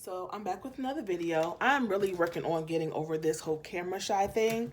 So I'm back with another video. I'm really working on getting over this whole camera shy thing.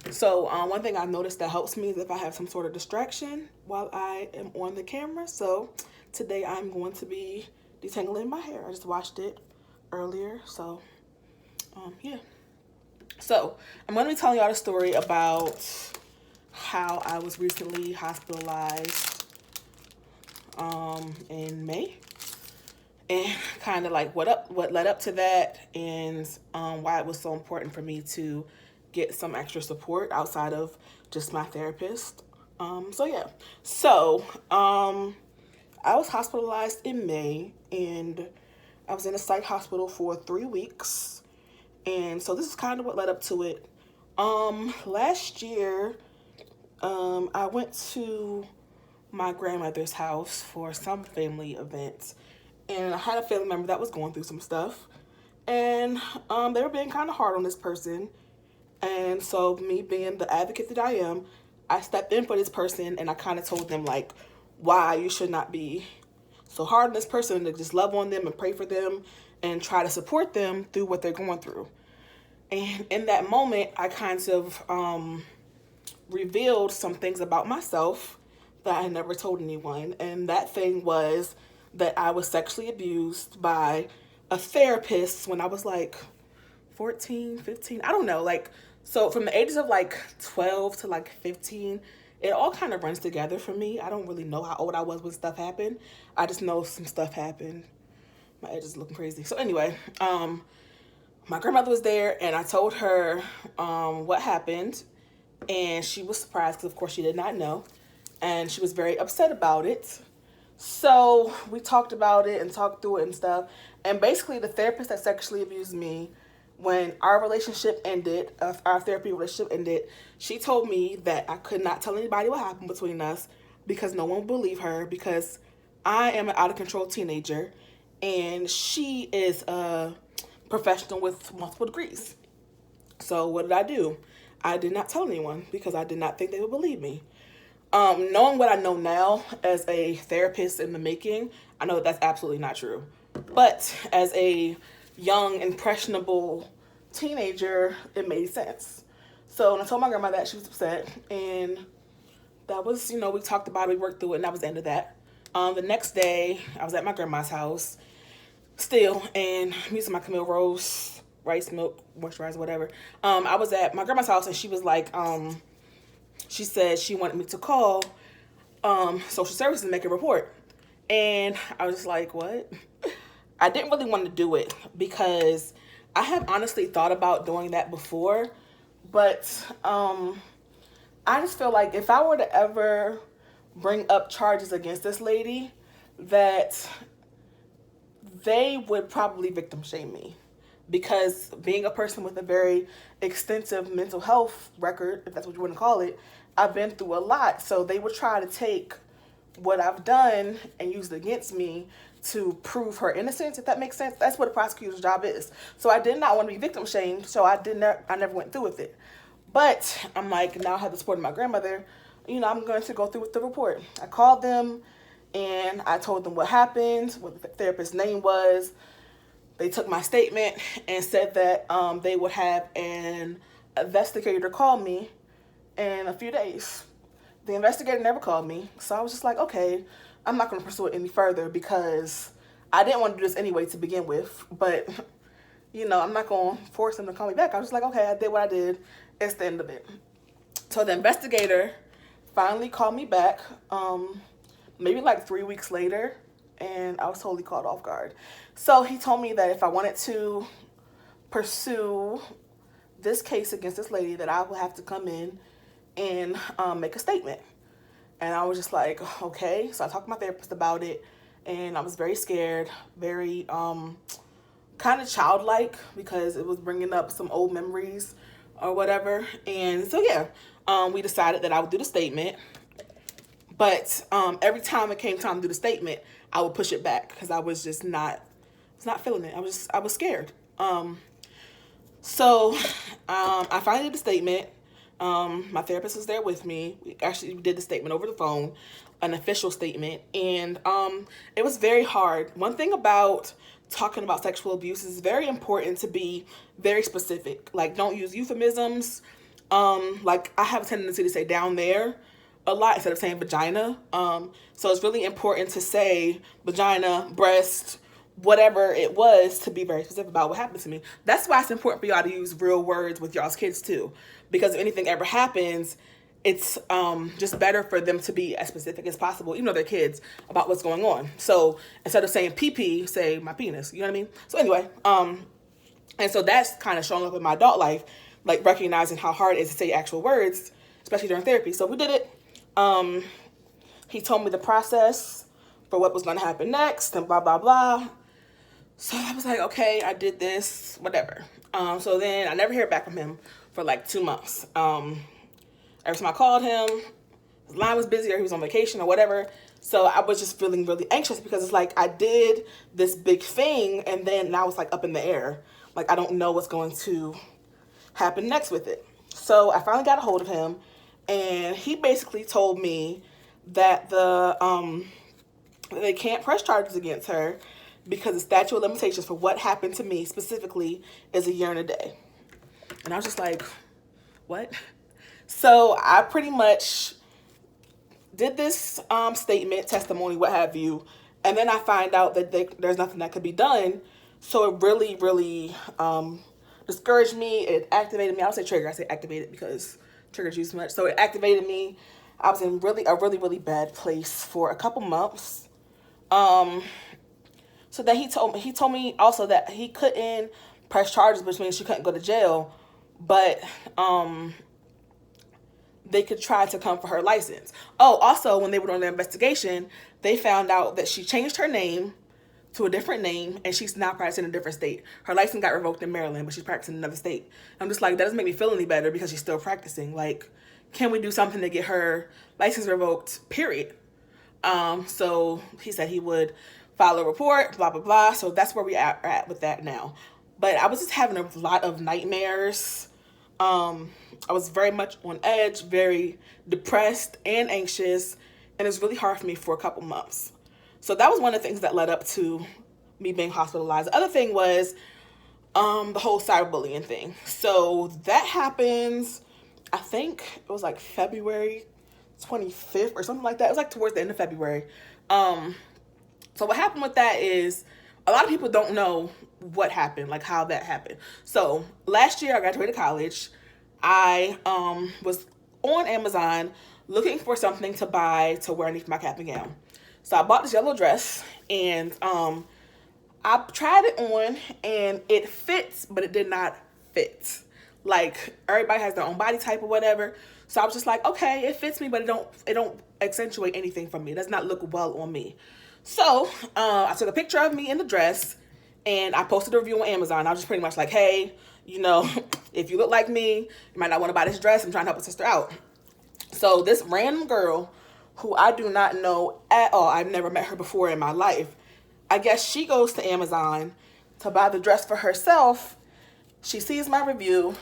So one thing I've noticed that helps me is if I have some sort of distraction while I am on the camera. So today I'm going to be detangling my hair. I just washed it earlier. So yeah. So I'm going to be telling y'all the story about how I was recently hospitalized in May, and kind of like what led up to that, and why it was so important for me to get some extra support outside of just my therapist. So yeah, so I was hospitalized in May, and I was in a psych hospital for 3 weeks, and so this is kind of what led up to it. Last year, I went to my grandmother's house for some family event, and I had a family member that was going through some stuff, and they were being kind of hard on this person. And so, me being the advocate that I am, I stepped in for this person, and I kind of told them like why you should not be so hard on this person, to just love on them and pray for them and try to support them through what they're going through. And in that moment, I kind of revealed some things about myself that I never told anyone. And that thing was that I was sexually abused by a therapist when I was like 14, 15. I don't know. Like, so from the ages of like 12 to like 15, it all kind of runs together for me. I don't really know how old I was when stuff happened. I just know some stuff happened. My edges is looking crazy. So anyway, my grandmother was there, and I told her what happened, and she was surprised because of course she did not know, and she was very upset about it. So we talked about it and talked through it and stuff, and basically the therapist that sexually abused me, when our relationship ended, our therapy relationship ended, she told me that I could not tell anybody what happened between us because no one would believe her, because I am an out of control teenager and she is a professional with multiple degrees. So what did I do? I did not tell anyone because I did not think they would believe me. Knowing what I know now as a therapist in the making, I know that that's absolutely not true. But as a young, impressionable teenager, it made sense. So when I told my grandma that, she was upset. And that was, we talked about it, we worked through it, and that was the end of that. The next day, I was at my grandma's house still, and I'm using my Camille Rose rice milk moisturizer, whatever. I was at my grandma's house, and she was like, she said she wanted me to call social services and make a report. And I was just like, what? I didn't really want to do it because I have honestly thought about doing that before, but I just feel like if I were to ever bring up charges against this lady, that they would probably victim shame me, because being a person with a very extensive mental health record, if that's what you want to call it, I've been through a lot. So they would try to take what I've done and use it against me to prove her innocence, if that makes sense. That's what a prosecutor's job is. So I did not want to be victim shamed, so I never went through with it. But I'm like, now I have the support of my grandmother, I'm going to go through with the report. I called them and I told them what happened, what the therapist's name was. They took my statement and said that they would have an investigator call me in a few days. The investigator never called me, so I was just like, okay, I'm not going to pursue it any further because I didn't want to do this anyway to begin with. But, I'm not going to force them to call me back. I was just like, okay, I did what I did. It's the end of it. So the investigator finally called me back, maybe like 3 weeks later, and I was totally caught off guard. So he told me that if I wanted to pursue this case against this lady, that I would have to come in and make a statement. And I was just like, okay. So I talked to my therapist about it, and I was very scared, very kind of childlike, because it was bringing up some old memories or whatever. And so yeah, we decided that I would do the statement. But every time it came time to do the statement, I would push it back because I was just not feeling it. I was scared. So I finally did the statement. My therapist was there with me. We actually did the statement over the phone, an official statement, and it was very hard. One thing about talking about sexual abuse, it's very important to be very specific. Like, don't use euphemisms. Like, I have a tendency to say down there a lot instead of saying vagina. So it's really important to say vagina, breast, whatever it was, to be very specific about what happened to me. That's why it's important for y'all to use real words with y'all's kids too. Because if anything ever happens, it's just better for them to be as specific as possible, even though they're kids, about what's going on. So instead of saying pee-pee, say my penis. You know what I mean? So anyway, and so that's kind of showing up in my adult life, like recognizing how hard it is to say actual words, especially during therapy. So we did it. He told me the process for what was going to happen next and blah, blah, blah. So I was like, okay, I did this, whatever. So then I never hear back from him for like 2 months. Every time I called him, his line was busy or he was on vacation or whatever. So I was just feeling really anxious because it's like I did this big thing and then now it's like up in the air. Like I don't know what's going to happen next with it. So I finally got a hold of him and he basically told me that they can't press charges against her because the statute of limitations for what happened to me specifically is 1 year and a day. And I was just like, what? So I pretty much did this statement, testimony, what have you, and then I find out that there's nothing that could be done. So it really, really discouraged me. It activated me. I don't say trigger. I say activated because trigger's used much. So it activated me. I was in a really bad place for a couple months. So then he told me also that he couldn't press charges, which means she couldn't go to jail, but they could try to come for her license. Oh, also, when they were on their investigation, they found out that she changed her name to a different name, and she's now practicing in a different state. Her license got revoked in Maryland, but she's practicing in another state. I'm just like, that doesn't make me feel any better because she's still practicing. Like, can we do something to get her license revoked, period? So he said he would file a report, blah, blah, blah. So that's where we are at with that now. But I was just having a lot of nightmares. I was very much on edge, very depressed and anxious, and it was really hard for me for a couple months. So that was one of the things that led up to me being hospitalized. The other thing was the whole cyberbullying thing. So that happens, I think it was like February 25th or something like that. It was like towards the end of February. So what happened with that is a lot of people don't know what happened, like how that happened. So last year I graduated college. I was on Amazon looking for something to buy to wear underneath my cap and gown. So I bought this yellow dress and I tried it on and it fits, but it did not fit. Like everybody has their own body type or whatever. So I was just like, okay, it fits me, but it don't accentuate anything from me. It does not look well on me. So I took a picture of me in the dress and I posted a review on Amazon. I was just pretty much like, hey, you know, if you look like me, you might not want to buy this dress. I'm trying to help a sister out. So this random girl who I do not know at all, I've never met her before in my life, I guess she goes to Amazon to buy the dress for herself. She sees my review.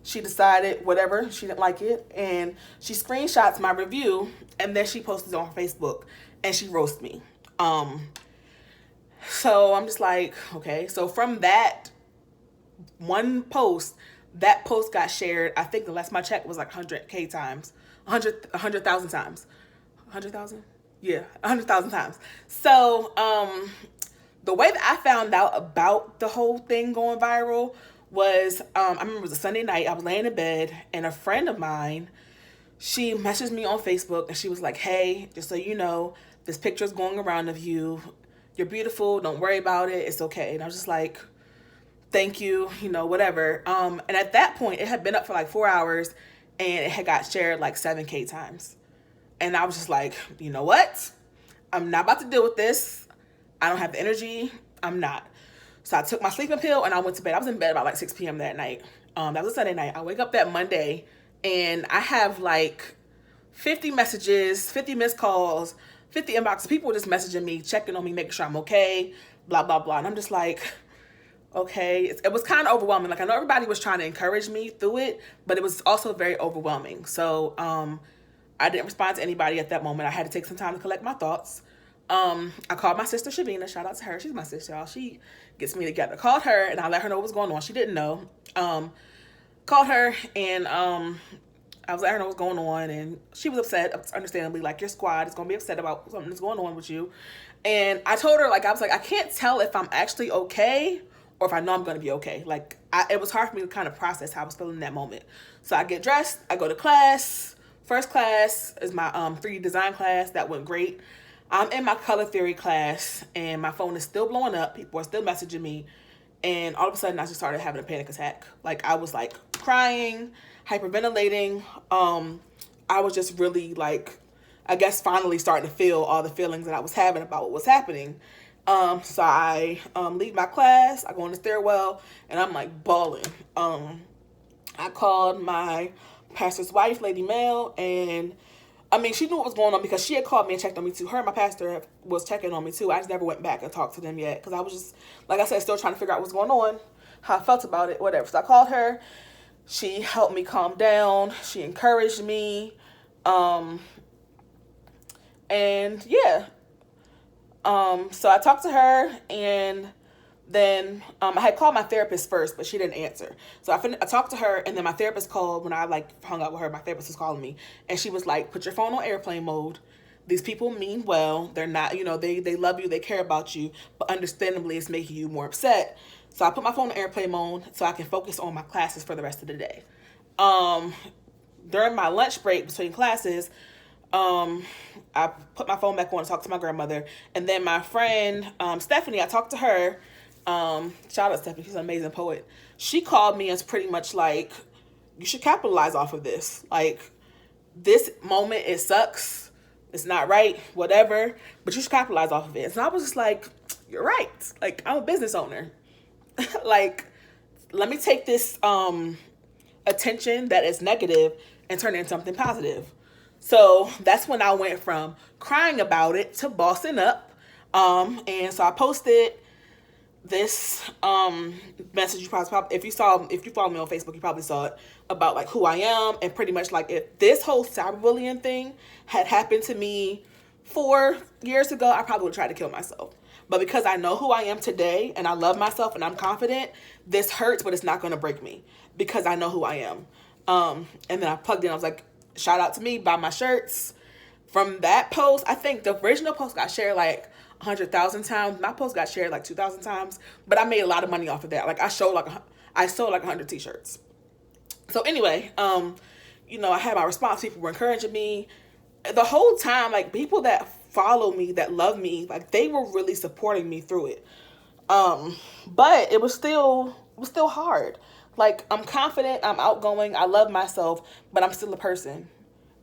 She decided whatever, she didn't like it, and she screenshots my review and then she posts it on her Facebook and she roasts me. So I'm just like, okay. So from that one post, that post got shared, I think the last my check was like 100K times, 100,000 times, 100,000? Yeah, 100,000 times. So the way that I found out about the whole thing going viral was, I remember it was a Sunday night, I was laying in bed and a friend of mine, she messaged me on Facebook and she was like, hey, just so you know, this picture is going around of you. You're beautiful. Don't worry about it. It's okay. And I was just like, thank you, you know, whatever. And at that point, it had been up for like 4 hours and it had got shared like 7K times. And I was just like, you know what? I'm not about to deal with this. I don't have the energy. I'm not. So I took my sleeping pill and I went to bed. I was in bed about like 6 p.m. that night. That was a Sunday night. I wake up that Monday and I have like 50 messages, 50 missed calls, 50 inboxes. People were just messaging me, checking on me, making sure I'm okay, blah, blah, blah. And I'm just like, okay. It was kind of overwhelming. Like I know everybody was trying to encourage me through it, but it was also very overwhelming. So I didn't respond to anybody at that moment. I had to take some time to collect my thoughts. I called my sister Shabina. Shout out to her. She's my sister, y'all. She gets me together. Called her and I let her know what was going on. She didn't know. Called her and I was letting her know what's going on, and she was upset, understandably. Like, your squad is gonna be upset about something that's going on with you. And I told her, like, I was like, I can't tell if I'm actually okay or if I know I'm gonna be okay. Like, it was hard for me to kind of process how I was feeling in that moment. So I get dressed, I go to class. First class is my 3D design class. That went great. I'm in my color theory class, and my phone is still blowing up. People are still messaging me. And all of a sudden, I just started having a panic attack. Like, I was, like, crying, hyperventilating. I was just really, like, I guess finally starting to feel all the feelings that I was having about what was happening. So I leave my class. I go in the stairwell, and I'm, like, bawling. I called my pastor's wife, Lady Mel, and I mean, she knew what was going on because she had called me and checked on me too. Her and my pastor was checking on me too. I just never went back and talked to them yet because I was just, like I said, still trying to figure out what's going on, how I felt about it, whatever. So I called her. She helped me calm down. She encouraged me. And yeah. So I talked to her, and then I had called my therapist first, but she didn't answer. So I talked to her, and then my therapist called. When I hung up with her, my therapist was calling me, and she was like, put your phone on airplane mode. These people mean well. They're not, they love you, they care about you, but understandably it's making you more upset. So I put my phone on airplane mode so I can focus on my classes for the rest of the day. During my lunch break between classes, I put my phone back on and talked to my grandmother. And then my friend, Stephanie, I talked to her. Shout out Stephanie, she's an amazing poet. She called me and was pretty much like, you should capitalize off of this. Like, this moment, it sucks. It's not right, whatever, but you should capitalize off of it. And so I was just like, you're right. Like, I'm a business owner. Like, let me take this attention that is negative and turn it into something positive. So that's when I went from crying about it to bossing up. And so I posted this message. You probably, if you follow me on Facebook, you probably saw it, about like who I am, and pretty much like, if this whole cyberbullying thing had happened to me 4 years ago, I probably would try to kill myself. But because I know who I am today and I love myself and I'm confident, this hurts, but it's not going to break me because I know who I am. And then I plugged in. I was like, shout out to me, buy my shirts. From that post, I think the original post got shared like 100,000 times. My post got shared like 2,000 times, but I made a lot of money off of that. Like, I sold like 100 t-shirts. So anyway, I had my response. People were encouraging me the whole time. Like, people that follow me, that love me, like, they were really supporting me through it. But it was still hard. Like, I'm confident, I'm outgoing, I love myself, but I'm still a person.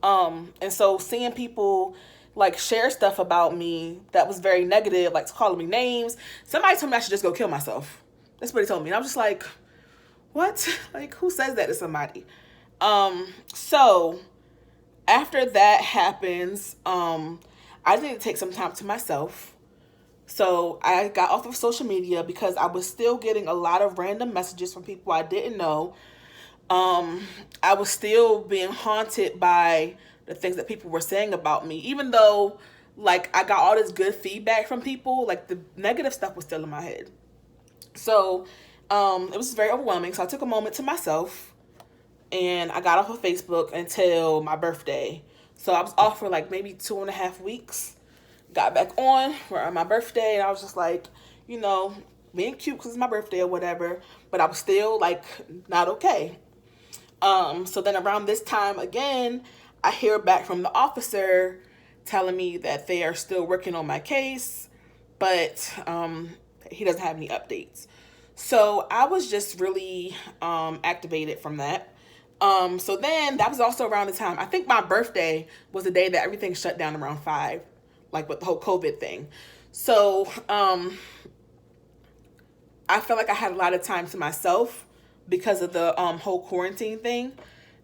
And so seeing people like share stuff about me that was very negative, like calling me names. Somebody told me I should just go kill myself. That's what he told me. And I was just like, what? Like, who says that to somebody? So after that happens, I need to take some time to myself. So I got off of social media because I was still getting a lot of random messages from people I didn't know. I was still being haunted by the things that people were saying about me, even though like I got all this good feedback from people. Like, the negative stuff was still in my head. So it was very overwhelming. So I took a moment to myself, and I got off of Facebook until my birthday. So I was off for like maybe 2.5 weeks. Got back on for my birthday, and I was just like, being cute because it's my birthday or whatever, but I was still like not okay. So then around this time again, I hear back from the officer telling me that they are still working on my case, but he doesn't have any updates. So I was just really activated from that. So then that was also around the time, I think my birthday was the day that everything shut down around 5, like with the whole COVID thing. So I felt like I had a lot of time to myself because of the whole quarantine thing.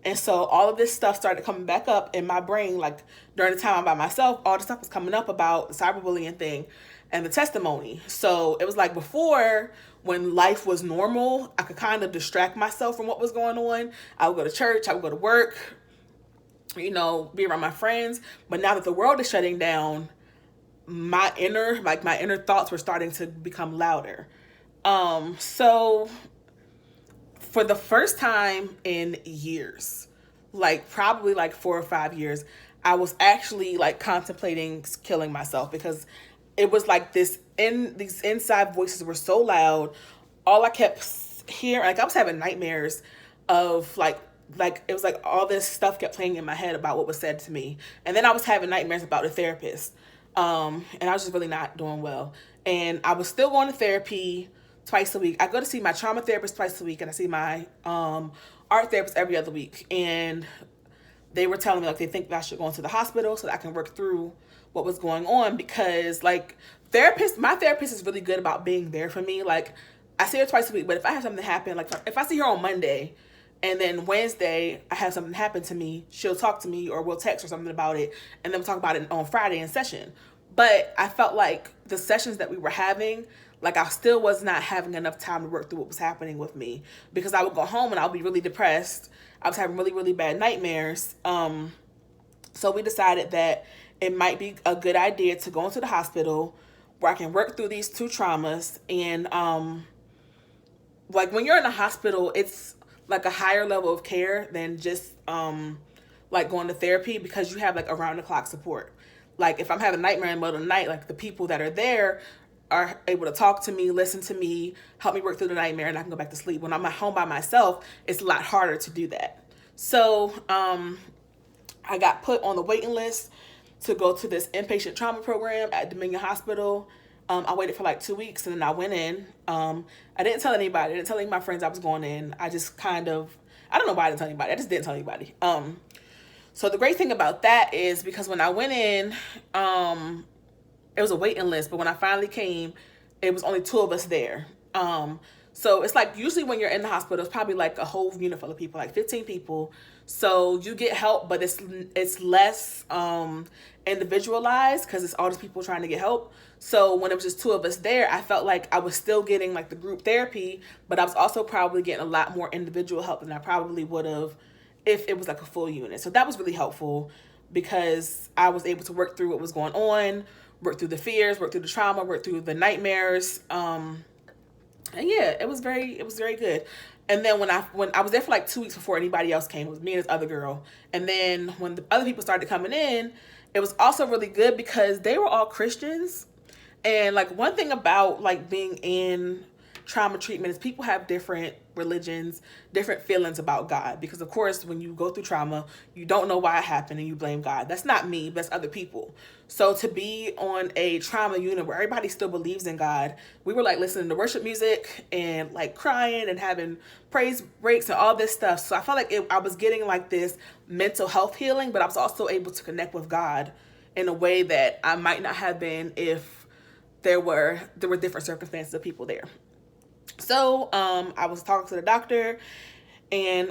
And so all of this stuff started coming back up in my brain. Like, during the time I'm by myself, all the stuff was coming up about the cyberbullying thing and the testimony. So it was like, before, when life was normal, I could kind of distract myself from what was going on. I would go to church, I would go to work, be around my friends. But now that the world is shutting down, my inner thoughts were starting to become louder. So for the first time in years, like probably like 4 or 5 years, I was actually like contemplating killing myself, because it was like these inside voices were so loud. All I kept hearing, like I was having nightmares of like it was like all this stuff kept playing in my head about what was said to me. And then I was having nightmares about the therapist. And I was just really not doing well. And I was still going to therapy twice a week. I go to see my trauma therapist twice a week, and I see my art therapist every other week. And they were telling me like they think that I should go into the hospital so that I can work through what was going on, because like my therapist is really good about being there for me. Like I see her twice a week, but if I have something happen, like if I see her on Monday and then Wednesday I have something happen to me, she'll talk to me or we'll text or something about it, and then we'll talk about it on Friday in session. But I felt like the sessions that we were having, like I still was not having enough time to work through what was happening with me, because I would go home and I would be really depressed. I was having really, really bad nightmares. So we decided that it might be a good idea to go into the hospital where I can work through these two traumas. And like when you're in the hospital, it's like a higher level of care than just like going to therapy, because you have like around the clock support. Like if I'm having a nightmare in the middle of the night, like the people that are there are able to talk to me, listen to me, help me work through the nightmare, and I can go back to sleep. When I'm at home by myself, it's a lot harder to do that. So I got put on the waiting list to go to this inpatient trauma program at Dominion Hospital. I waited for like 2 weeks, and then I went in. I didn't tell anybody. I didn't tell any of my friends I was going in. I just I don't know why I didn't tell anybody. I just didn't tell anybody. So the great thing about that is, because when I went in, it was a waiting list, but when I finally came, it was only 2 of us there. So it's like usually when you're in the hospital, it's probably like a whole unit full of people, like 15 people. So you get help, but it's less individualized, because it's all these people trying to get help. So when it was just 2 of us there, I felt like I was still getting like the group therapy, but I was also probably getting a lot more individual help than I probably would have if it was like a full unit. So that was really helpful, because I was able to work through what was going on, work through the fears, work through the trauma, work through the nightmares. And yeah, it was very good. And then when I was there for like 2 weeks before anybody else came, it was me and this other girl. And then when the other people started coming in, it was also really good because they were all Christians. And like one thing about like being in trauma treatment is people have different religions, different feelings about God. Because of course, when you go through trauma, you don't know why it happened and you blame God. That's not me, that's other people. So to be on a trauma unit where everybody still believes in God, we were like listening to worship music and like crying and having praise breaks and all this stuff. So I felt like I was getting like this mental health healing, but I was also able to connect with God in a way that I might not have been if there were different circumstances of people there. So I was talking to the doctor, and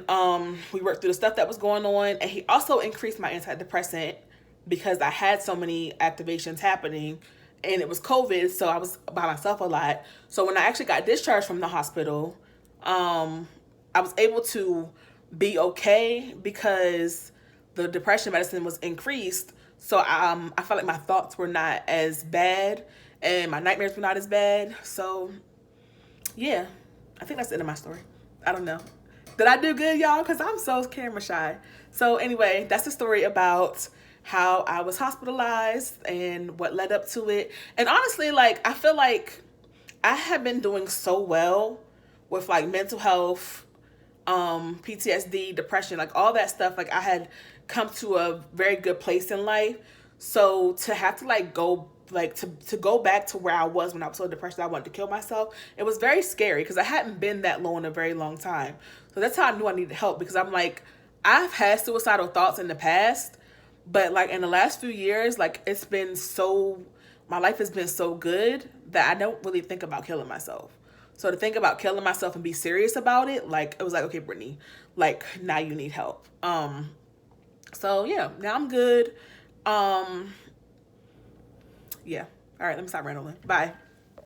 we worked through the stuff that was going on, and he also increased my antidepressant because I had so many activations happening, and it was COVID, so I was by myself a lot. So when I actually got discharged from the hospital, I was able to be okay because the depression medicine was increased. So I felt like my thoughts were not as bad and my nightmares were not as bad. So yeah, I think that's the end of my story. I don't know. Did I do good, y'all? Because I'm so camera shy. So anyway, that's the story about how I was hospitalized and what led up to it. And honestly, like, I feel like I have been doing so well with like mental health, PTSD, depression, like all that stuff. Like I had come to a very good place in life. So to have to like go like to go back to where I was when I was so depressed that I wanted to kill myself, it was very scary because I hadn't been that low in a very long time. So that's how I knew I needed help, because I'm like, I've had suicidal thoughts in the past, but like in the last few years, like my life has been so good that I don't really think about killing myself. So to think about killing myself and be serious about it, like it was like, okay, Brittany, like now you need help. So yeah, now I'm good. Yeah. All right, let me stop rambling. Bye.